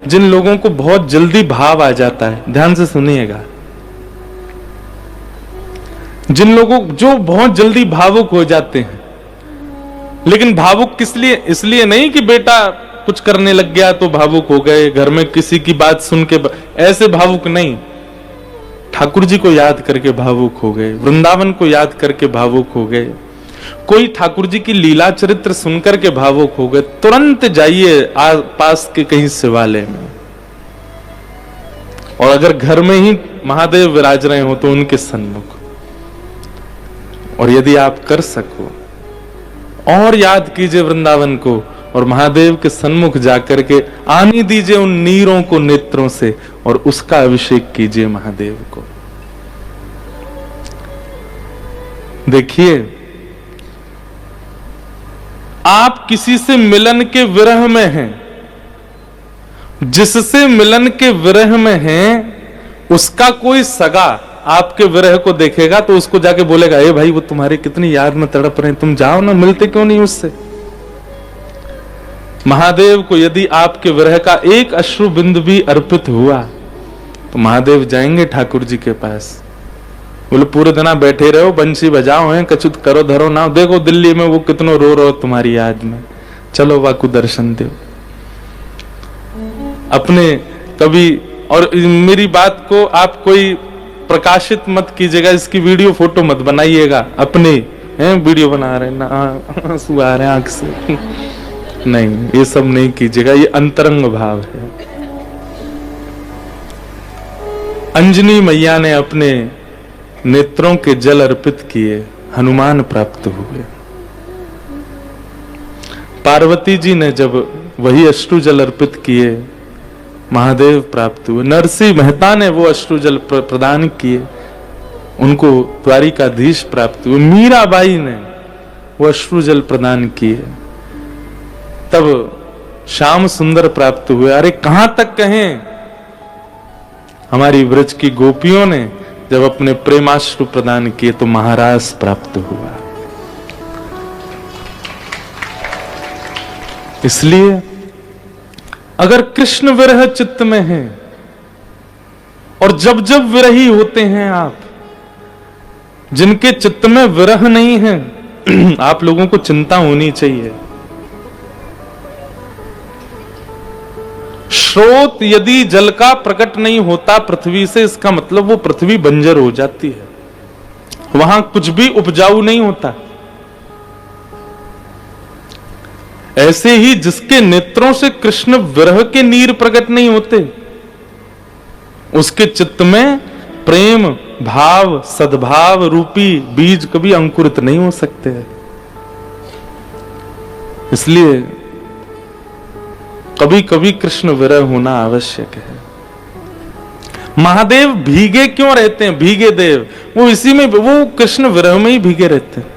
जिन लोगों को बहुत जल्दी भाव आ जाता है, ध्यान से सुनिएगा, जिन लोगों जो बहुत जल्दी भावुक हो जाते हैं, लेकिन भावुक किस लिए? इसलिए नहीं कि बेटा कुछ करने लग गया तो भावुक हो गए, घर में किसी की बात सुन के ऐसे भावुक नहीं, ठाकुर जी को याद करके भावुक हो गए, वृंदावन को याद करके भावुक हो गए, कोई ठाकुर जी की लीला चरित्र सुनकर के भावुक हो गए, तुरंत जाइए पास के कहीं शिवालय में, और अगर घर में ही महादेव विराज रहे हो तो उनके सन्मुख, और यदि आप कर सको और याद कीजिए वृंदावन को, और महादेव के सन्मुख जाकर के आने दीजिए उन नीरों को नेत्रों से, और उसका अभिषेक कीजिए महादेव को। देखिए, आप किसी से मिलन के विरह में हैं, जिससे मिलन के विरह में हैं उसका कोई सगा आपके विरह को देखेगा तो उसको जाके बोलेगा, ए भाई वो तुम्हारी कितनी याद में तड़प रहे हैं, तुम जाओ ना, मिलते क्यों नहीं उससे। महादेव को यदि आपके विरह का एक अश्रु बिंदु भी अर्पित हुआ तो महादेव जाएंगे ठाकुर जी के पास, बोले पूरे दिन बैठे रहो, बंसी बजाओ हैं, कछुत करो धरो ना, देखो दिल्ली में वो कितनो रो रहो तुम्हारी याद में, चलो वाकु दर्शन दो अपने। कभी, और मेरी बात को आप कोई प्रकाशित मत कीजिएगा, इसकी वीडियो फोटो मत बनाइएगा, अपने हैं वीडियो बना रहे ना, आंसू आ रहे हैं आंख से, नहीं, ये सब नहीं कीजिएगा, ये अंतरंग भाव है। अंजनी मैया ने अपने नेत्रों के जल अर्पित किए, हनुमान प्राप्त हुए। पार्वती जी ने जब वही अश्रु जल अर्पित किए, महादेव प्राप्त हुए। नरसिंह मेहता ने वो अश्रु जल प्रदान किए, उनको द्वारिकाधीश प्राप्त हुए। मीराबाई ने वो अश्रु जल प्रदान किए, तब श्याम सुंदर प्राप्त हुए। अरे कहां तक कहें, हमारी व्रज की गोपियों ने जब अपने प्रेमाश्रु प्रदान किए तो महाराज प्राप्त हुआ। इसलिए अगर कृष्ण विरह चित्त में है, और जब जब विरही होते हैं आप, जिनके चित्त में विरह नहीं है, आप लोगों को चिंता होनी चाहिए। स्रोत यदि जल का प्रकट नहीं होता पृथ्वी से, इसका मतलब वो पृथ्वी बंजर हो जाती है, वहां कुछ भी उपजाऊ नहीं होता। ऐसे ही जिसके नेत्रों से कृष्ण विरह के नीर प्रकट नहीं होते, उसके चित्त में प्रेम भाव सद्भाव रूपी बीज कभी अंकुरित नहीं हो सकते हैं। इसलिए कभी कभी कृष्ण विरह होना आवश्यक है। महादेव भीगे क्यों रहते हैं? भीगे देव, वो इसी में, वो कृष्ण विरह में ही भीगे रहते हैं।